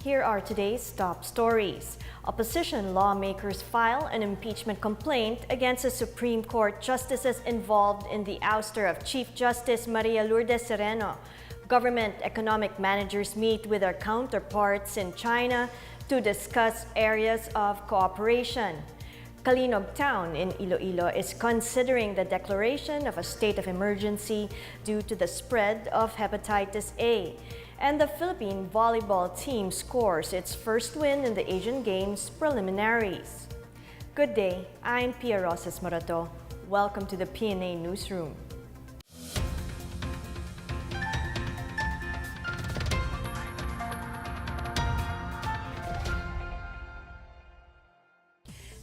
Here are today's top stories. Opposition lawmakers file an impeachment complaint against the Supreme Court justices involved in the ouster of Chief Justice Maria Lourdes Sereno. Government economic managers meet with their counterparts in China to discuss areas of cooperation. Kalinog Town in Iloilo is considering the declaration of a state of emergency due to the spread of hepatitis A. And the Philippine volleyball team scores its first win in the Asian Games preliminaries. Good day, I'm Pia Rosas Morato. Welcome to the PNA Newsroom.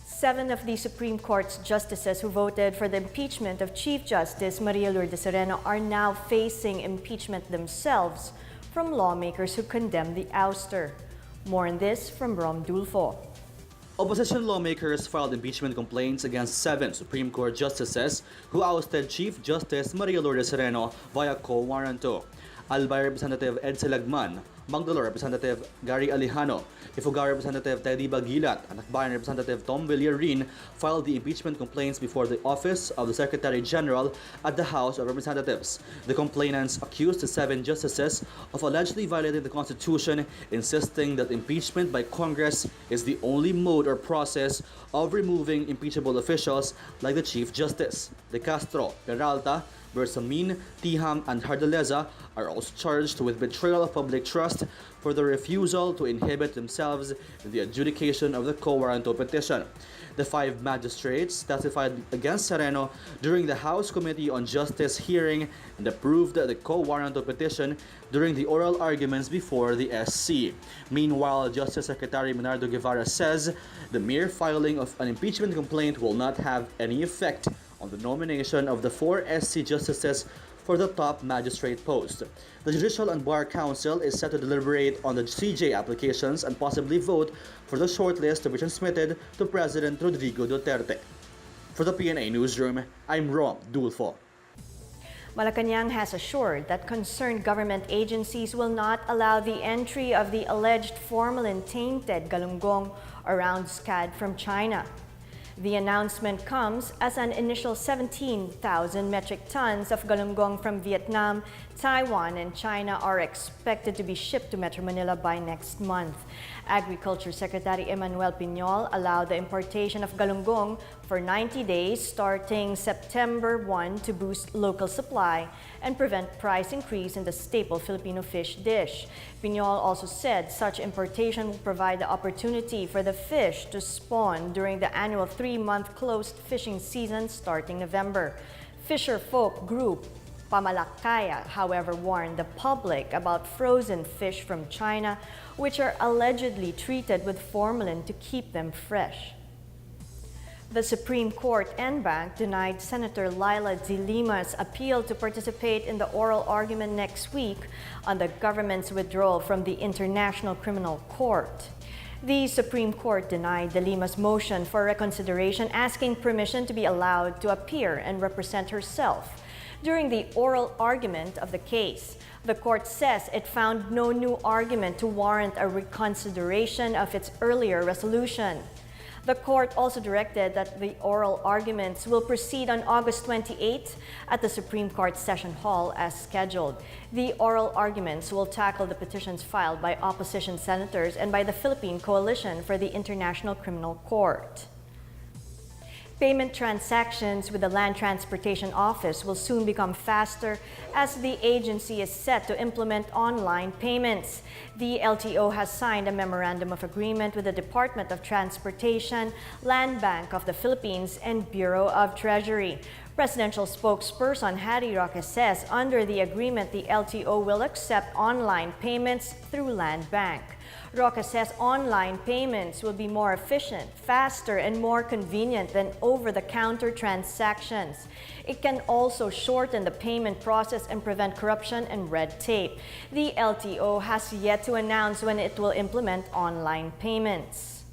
Seven of the Supreme Court's justices who voted for the impeachment of Chief Justice Maria Lourdes Sereno are now facing impeachment themselves from lawmakers who condemn the ouster. More on this from Rom Dulfo. Opposition lawmakers filed impeachment complaints against 7 Supreme Court justices who ousted Chief Justice Maria Lourdes Sereno via quo warranto. Albay Representative Ed Selagman, Magdalo Representative Gary Alejano, Ifugao Representative Teddy Bagilat, and Akbayan Representative Tom Villarin filed the impeachment complaints before the Office of the Secretary General at the House of Representatives. The complainants accused the 7 justices of allegedly violating the Constitution, insisting that impeachment by Congress is the only mode or process of removing impeachable officials like the Chief Justice. De Castro, Peralta, Bersamin, Tiham, and Hardaleza are also charged with betrayal of public trust for the refusal to inhibit themselves in the adjudication of the quo warranto petition. The 5 magistrates testified against Sereno during the House Committee on Justice hearing and approved the quo warranto petition during the oral arguments before the SC. Meanwhile, Justice Secretary Menardo Guevara says the mere filing of an impeachment complaint will not have any effect on the nomination of the 4 SC justices for the top magistrate post. The Judicial and Bar Council is set to deliberate on the CJ applications and possibly vote for the shortlist to be transmitted to President Rodrigo Duterte. For the PNA Newsroom, I'm Rom Dulfo. Malacanang has assured that concerned government agencies will not allow the entry of the alleged formalin-tainted galunggong around SCAD from China. The announcement comes as an initial 17,000 metric tons of galunggong from Vietnam, Taiwan, and China are expected to be shipped to Metro Manila by next month. Agriculture Secretary Emmanuel Piñol allowed the importation of galunggong for 90 days starting September 1 to boost local supply and prevent price increase in the staple Filipino fish dish. Piñol also said such importation will provide the opportunity for the fish to spawn during the annual 3-month closed fishing season starting November. Fisher folk group Pamalakaya, however, warned the public about frozen fish from China, which are allegedly treated with formalin to keep them fresh. The Supreme Court en banc denied Senator Laila De Lima's appeal to participate in the oral argument next week on the government's withdrawal from the International Criminal Court. The Supreme Court denied De Lima's motion for reconsideration, asking permission to be allowed to appear and represent herself during the oral argument of the case. The court says it found no new argument to warrant a reconsideration of its earlier resolution. The court also directed that the oral arguments will proceed on August 28 at the Supreme Court Session Hall as scheduled. The oral arguments will tackle the petitions filed by opposition senators and by the Philippine Coalition for the International Criminal Court. Payment transactions with the Land Transportation Office will soon become faster as the agency is set to implement online payments. The LTO has signed a memorandum of agreement with the Department of Transportation, Land Bank of the Philippines, and Bureau of Treasury. Presidential spokesperson Harry Roque says under the agreement, the LTO will accept online payments through Land Bank. Roque says online payments will be more efficient, faster, and more convenient than over-the-counter transactions. It can also shorten the payment process and prevent corruption and red tape. The LTO has yet to announce when it will implement online payments.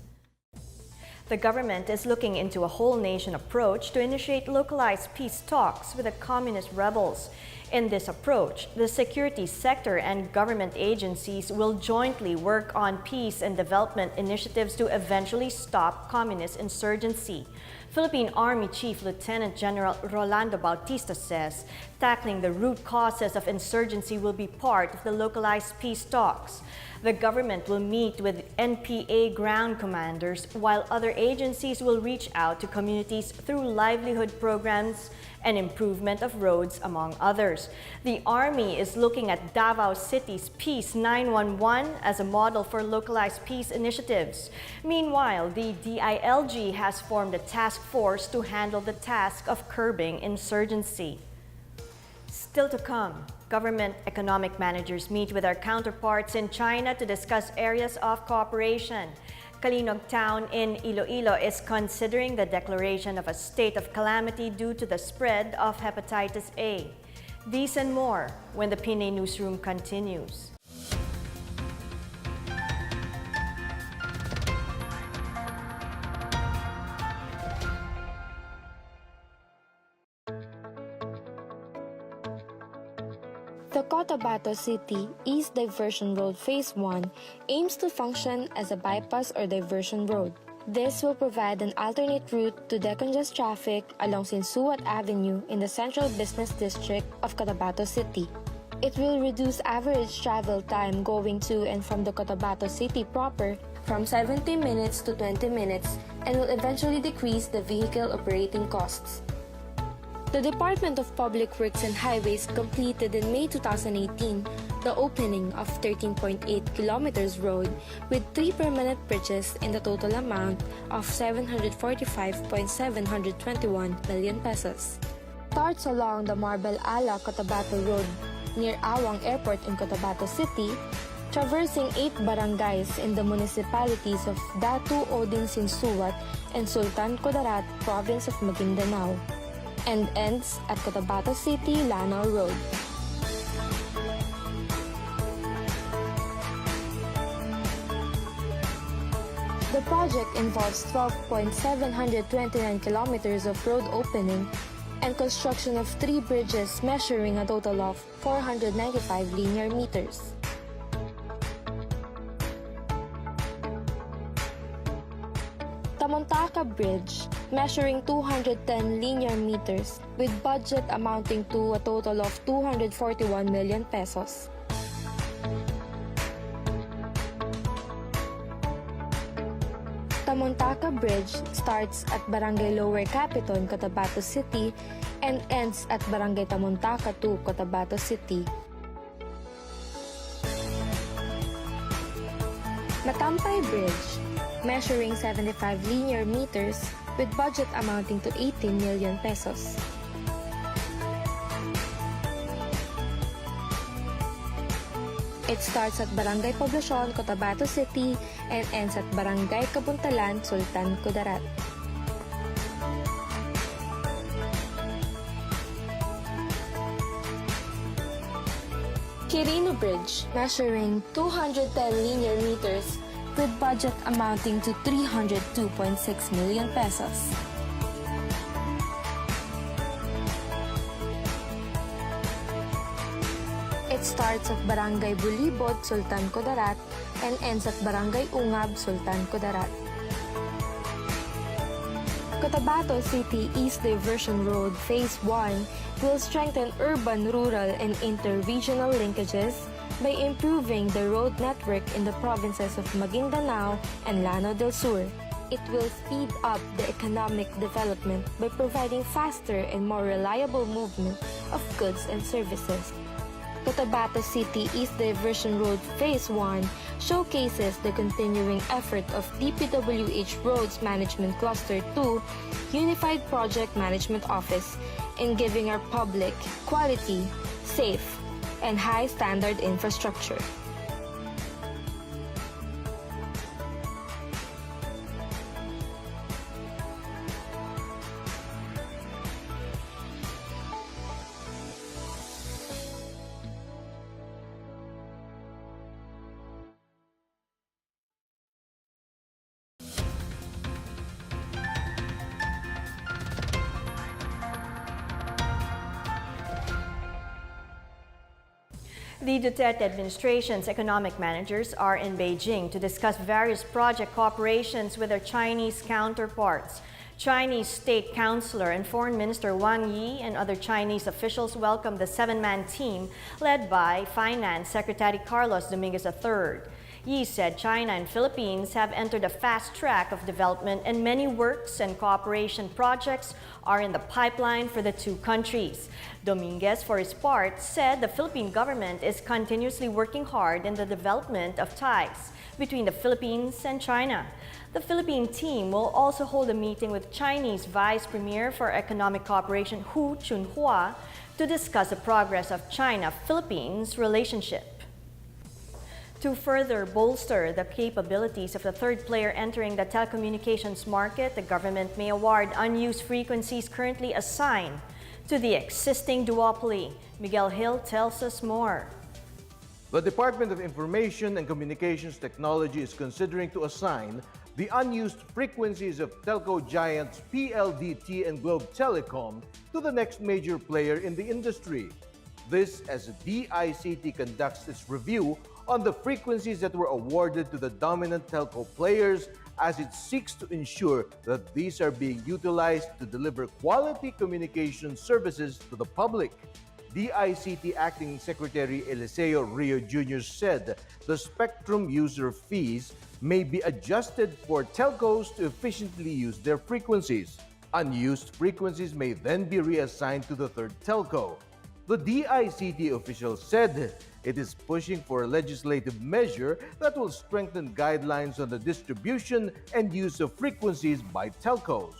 The government is looking into a whole-nation approach to initiate localized peace talks with the communist rebels. In this approach, the security sector and government agencies will jointly work on peace and development initiatives to eventually stop communist insurgency. Philippine Army Chief Lieutenant General Rolando Bautista says tackling the root causes of insurgency will be part of the localized peace talks. The government will meet with NPA ground commanders while other agencies will reach out to communities through livelihood programs and improvement of roads, among others. The Army is looking at Davao City's Peace 911 as a model for localized peace initiatives. Meanwhile, the DILG has formed a task force to handle the task of curbing insurgency. Still to come, government economic managers meet with our counterparts in China to discuss areas of cooperation. Kalinog Town in Iloilo is considering the declaration of a state of calamity due to the spread of hepatitis A. These and more when the PNA Newsroom continues. The Cotabato City East Diversion Road Phase 1 aims to function as a bypass or diversion road. This will provide an alternate route to decongest traffic along Sinsuat Avenue in the Central Business District of Cotabato City. It will reduce average travel time going to and from the Cotabato City proper from 70 minutes to 20 minutes and will eventually decrease the vehicle operating costs. The Department of Public Works and Highways completed in May 2018 the opening of 13.8 kilometers road with 3 permanent bridges in the total amount of 745.721 million pesos. Starts along the Marbel Ala Cotabato Road near Awang Airport in Cotabato City, traversing 8 barangays in the municipalities of Datu Oding Sinsuat and Sultan Kudarat, province of Maguindanao, and ends at Cotabato City, Lanao Road. The project involves 12.729 kilometers of road opening and construction of 3 bridges measuring a total of 495 linear meters. Tamontaka Bridge, measuring 210 linear meters with budget amounting to a total of 241 million pesos. Tamontaka Bridge starts at Barangay Lower Capiton, Cotabato City and ends at Barangay Tamontaka 2, Cotabato City. Matampay Bridge, measuring 75 linear meters with budget amounting to 18 million pesos. It starts at Barangay Poblacion, Cotabato City and ends at Barangay Kabuntalan, Sultan Kudarat. Quirino Bridge, measuring 210 linear meters with budget amounting to 302.6 million pesos. It starts at Barangay Bulibot, Sultan Kudarat and ends at Barangay Ungab, Sultan Kudarat. Cotabato City East Diversion Road Phase 1 will strengthen urban, rural, and inter-regional linkages by improving the road network in the provinces of Maguindanao and Lanao del Sur. It will speed up the economic development by providing faster and more reliable movement of goods and services. Cotabato City East Diversion Road Phase 1 showcases the continuing effort of DPWH Roads Management Cluster 2 Unified Project Management Office in giving our public quality, safe, and high-standard infrastructure. The Duterte administration's economic managers are in Beijing to discuss various project cooperations with their Chinese counterparts. Chinese State Councilor and Foreign Minister Wang Yi and other Chinese officials welcomed the seven-man team led by Finance Secretary Carlos Dominguez III. Yi said China and Philippines have entered a fast track of development and many works and cooperation projects are in the pipeline for the two countries. Dominguez, for his part, said the Philippine government is continuously working hard in the development of ties between the Philippines and China. The Philippine team will also hold a meeting with Chinese Vice Premier for Economic Cooperation Hu Chunhua to discuss the progress of China-Philippines relationship. To further bolster the capabilities of the third player entering the telecommunications market, the government may award unused frequencies currently assigned to the existing duopoly. Miguel Hill tells us more. The Department of Information and Communications Technology is considering to assign the unused frequencies of telco giants PLDT and Globe Telecom to the next major player in the industry. This as DICT conducts its review on the frequencies that were awarded to the dominant telco players as it seeks to ensure that these are being utilized to deliver quality communication services to the public. DICT Acting Secretary Eliseo Rio Jr. said the spectrum user fees may be adjusted for telcos to efficiently use their frequencies. Unused frequencies may then be reassigned to the third telco. The DICT official said it is pushing for a legislative measure that will strengthen guidelines on the distribution and use of frequencies by telcos.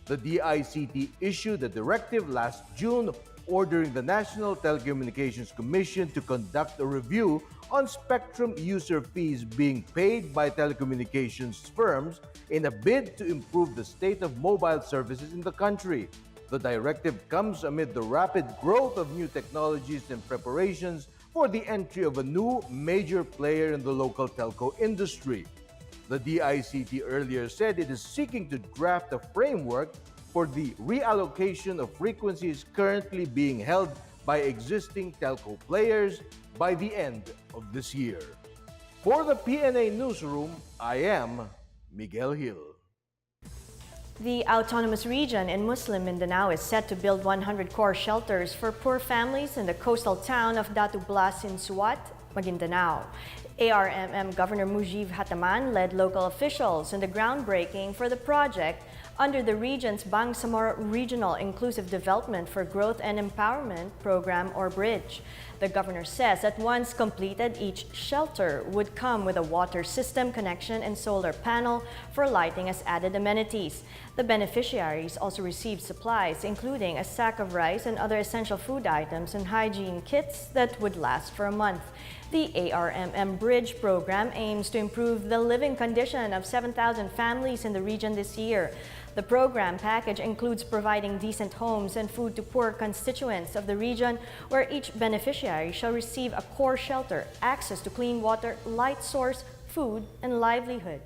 The DICT issued a directive last June ordering the National Telecommunications Commission to conduct a review on spectrum user fees being paid by telecommunications firms in a bid to improve the state of mobile services in the country. The directive comes amid the rapid growth of new technologies and preparations for the entry of a new major player in the local telco industry. The DICT earlier said it is seeking to draft a framework for the reallocation of frequencies currently being held by existing telco players by the end of this year. For the PNA Newsroom, I am Miguel Hill. The autonomous region in Muslim Mindanao is set to build 100 core shelters for poor families in the coastal town of Datu Blasin Suat, Maguindanao. ARMM Governor Mujib Hataman led local officials in the groundbreaking for the project under the region's Bangsamoro Regional Inclusive Development for Growth and Empowerment Program or BRIDGE. The governor says that once completed, each shelter would come with a water system connection and solar panel for lighting as added amenities. The beneficiaries also received supplies, including a sack of rice and other essential food items and hygiene kits that would last for a month. The ARMM Bridge program aims to improve the living condition of 7,000 families in the region this year. The program package includes providing decent homes and food to poor constituents of the region, where each beneficiary shall receive a core shelter, access to clean water, light source, food, and livelihood.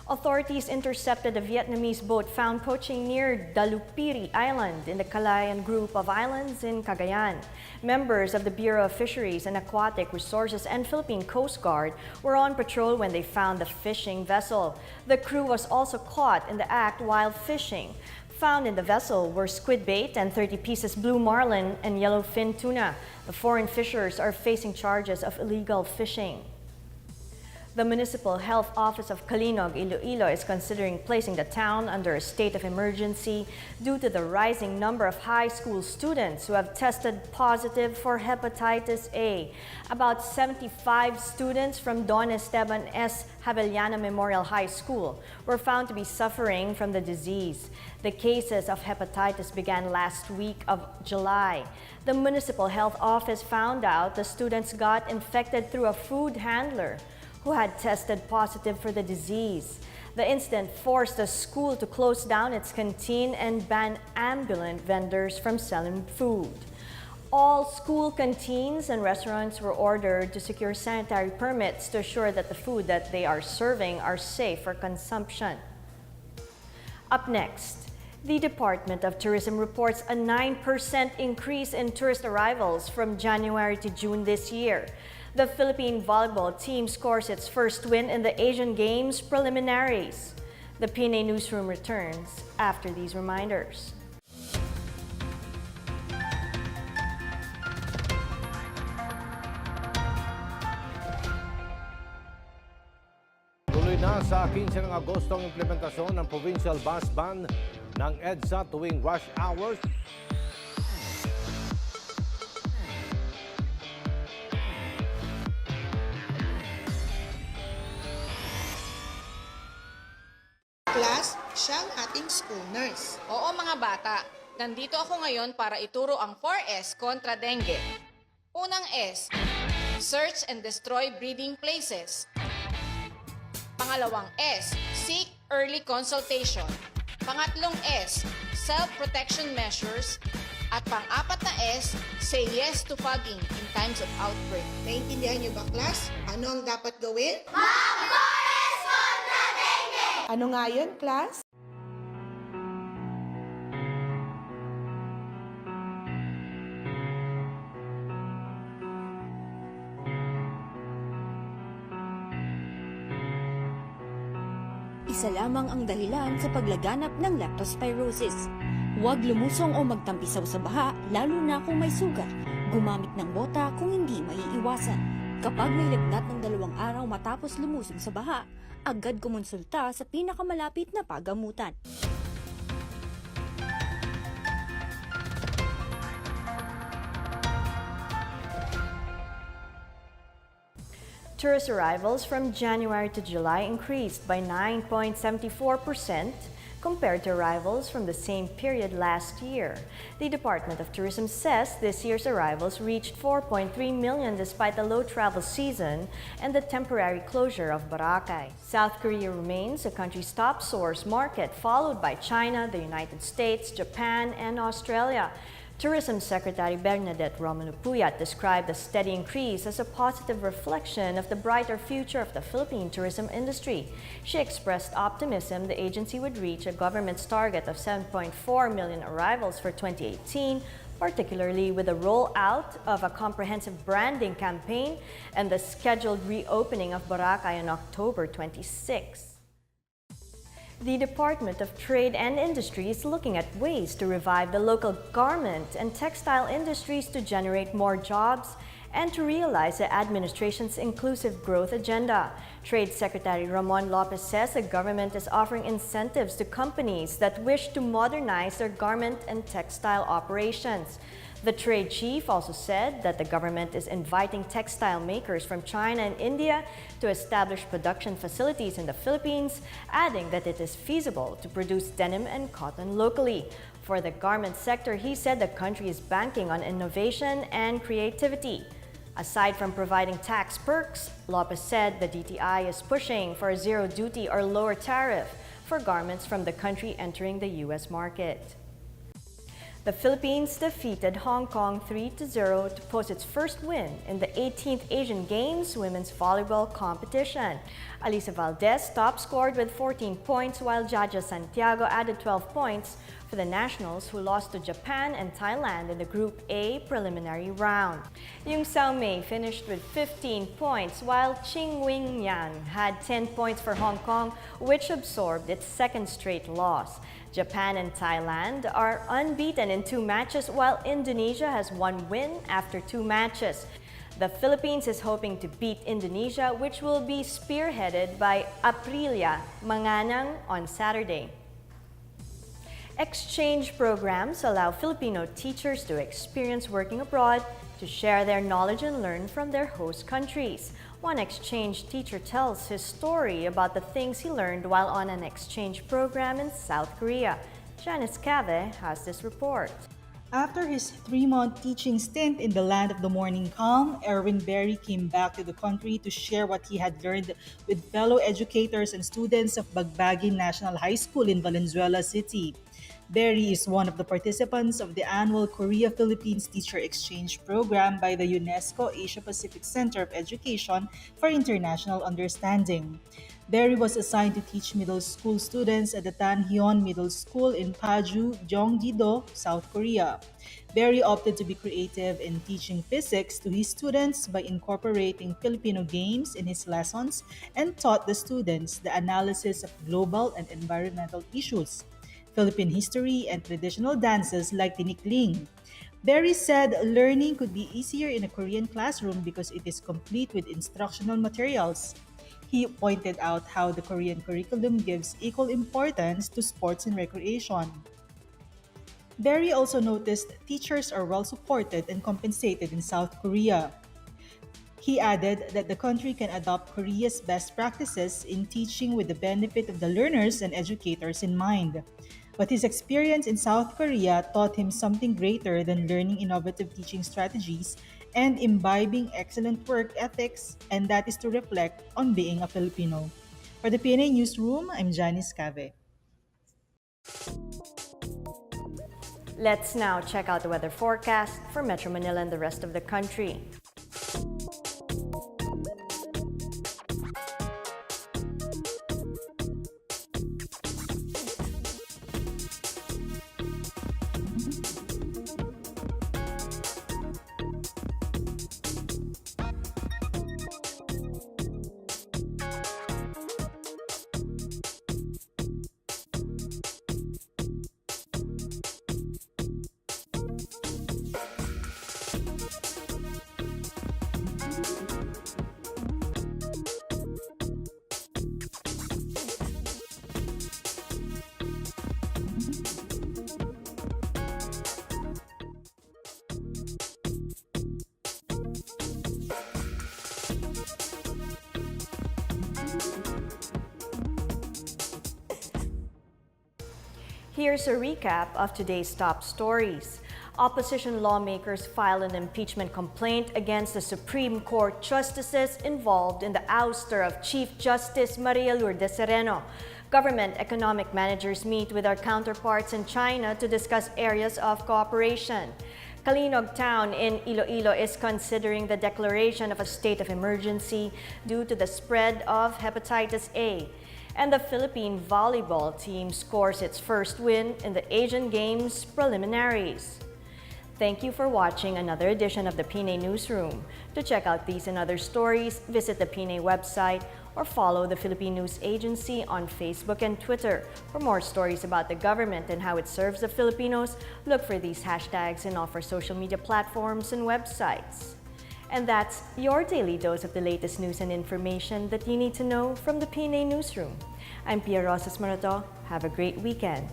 Authorities intercepted a Vietnamese boat found poaching near Dalupiri Island in the Calayan group of islands in Cagayan. Members of the Bureau of Fisheries and Aquatic Resources and Philippine Coast Guard were on patrol when they found the fishing vessel. The crew was also caught in the act while fishing. Found in the vessel were squid bait and 30 pieces blue marlin and yellowfin tuna. The foreign fishers are facing charges of illegal fishing. The Municipal Health Office of Calinog, Iloilo is considering placing the town under a state of emergency due to the rising number of high school students who have tested positive for hepatitis A. About 75 students from Don Esteban S. Javellana Memorial High School were found to be suffering from the disease. The cases of hepatitis began last week of July. The Municipal Health Office found out the students got infected through a food handler who had tested positive for the disease. The incident forced the school to close down its canteen and ban ambulant vendors from selling food. All school canteens and restaurants were ordered to secure sanitary permits to assure that the food that they are serving are safe for consumption. Up next, The Department of Tourism reports a 9% increase in tourist arrivals from January to June this year. The Philippine volleyball team scores its first win in the Asian Games preliminaries. The PNA Newsroom returns after these reminders. Tuloy na sa 15 ng Agosto ang implementasyon ng provincial bus ban ng EDSA tuwing rush hours. Class, siya ang ating school nurse. Oo mga bata, nandito ako ngayon para ituro ang 4S kontra dengue. Unang S, search and destroy breeding places. Pangalawang S, seek early consultation. Pangatlong S, self-protection measures. At pang-apat na S, say yes to fogging in times of outbreak. Naintindihan niyo ba, class? Ano ang dapat gawin? Ano nga yun, class? Isa lamang ang dahilan sa paglaganap ng leptospirosis. Huwag lumusong o magtampisaw sa baha, lalo na kung may sugat. Gumamit ng bota kung hindi maiiwasan. Kapag may lagnat ng 2 araw matapos lumusong sa baha, agad kumonsulta sa pinakamalapit na pagamutan. Tourist arrivals from January to July increased by 9.74% compared to arrivals from the same period last year. The Department of Tourism says this year's arrivals reached 4.3 million despite the low travel season and the temporary closure of Boracay. South Korea remains the country's top source market, followed by China, the United States, Japan, and Australia. Tourism Secretary Bernadette Romulo-Puyat described the steady increase as a positive reflection of the brighter future of the Philippine tourism industry. She expressed optimism the agency would reach a government's target of 7.4 million arrivals for 2018, particularly with the rollout of a comprehensive branding campaign and the scheduled reopening of Boracay on October 26. The Department of Trade and Industry is looking at ways to revive the local garment and textile industries to generate more jobs and to realize the administration's inclusive growth agenda. Trade Secretary Ramon Lopez says the government is offering incentives to companies that wish to modernize their garment and textile operations. The trade chief also said that the government is inviting textile makers from China and India to establish production facilities in the Philippines, adding that it is feasible to produce denim and cotton locally. For the garment sector, he said the country is banking on innovation and creativity. Aside from providing tax perks, Lopez said the DTI is pushing for a zero duty or lower tariff for garments from the country entering the U.S. market. The Philippines defeated Hong Kong 3-0 to post its first win in the 18th Asian Games women's volleyball competition. Alisa Valdez top scored with 14 points while Jaja Santiago added 12 points for the nationals who lost to Japan and Thailand in the Group A preliminary round. Yung Sao Mei finished with 15 points while Ching Wing Yan had 10 points for Hong Kong, which absorbed its second straight loss. Japan and Thailand are unbeaten in 2 matches while Indonesia has 1 win after 2 matches. The Philippines is hoping to beat Indonesia, which will be spearheaded by Aprilia Manganang on Saturday. Exchange programs allow Filipino teachers to experience working abroad, to share their knowledge and learn from their host countries. One exchange teacher tells his story about the things he learned while on an exchange program in South Korea. Janice Cave has this report. After his 3-month teaching stint in the land of the morning calm, Erwin Berry came back to the country to share what he had learned with fellow educators and students of Bagbagin National High School in Valenzuela City. Berry is one of the participants of the annual Korea-Philippines Teacher Exchange Program by the UNESCO Asia-Pacific Center of Education for International Understanding. Berry was assigned to teach middle school students at the Tanhyeon Middle School in Paju, Gyeonggi-do, South Korea. Berry opted to be creative in teaching physics to his students by incorporating Filipino games in his lessons and taught the students the analysis of global and environmental issues, Philippine history, and traditional dances like tinikling. Berry said learning could be easier in a Korean classroom because it is complete with instructional materials. He pointed out how the Korean curriculum gives equal importance to sports and recreation. Berry also noticed teachers are well supported and compensated in South Korea. He added that the country can adopt Korea's best practices in teaching with the benefit of the learners and educators in mind. But his experience in South Korea taught him something greater than learning innovative teaching strategies and imbibing excellent work ethics, and that is to reflect on being a Filipino. For the PNA Newsroom, I'm Janice Cave. Let's now check out the weather forecast for Metro Manila and the rest of the country. Here's a recap of today's top stories. Opposition lawmakers filed an impeachment complaint against the Supreme Court justices involved in the ouster of Chief Justice Maria Lourdes Sereno. Government economic managers meet with our counterparts in China to discuss areas of cooperation. Kalinog Town in Iloilo is considering the declaration of a state of emergency due to the spread of hepatitis A. And the Philippine volleyball team scores its first win in the Asian Games preliminaries. Thank you for watching another edition of the PNA Newsroom. To check out these and other stories, visit the PNA website or follow the Philippine News Agency on Facebook and Twitter. For more stories about the government and how it serves the Filipinos, look for these hashtags in all of our social media platforms and websites. And that's your daily dose of the latest news and information that you need to know from the PNA Newsroom. I'm Pia Rosas Marato. Have a great weekend.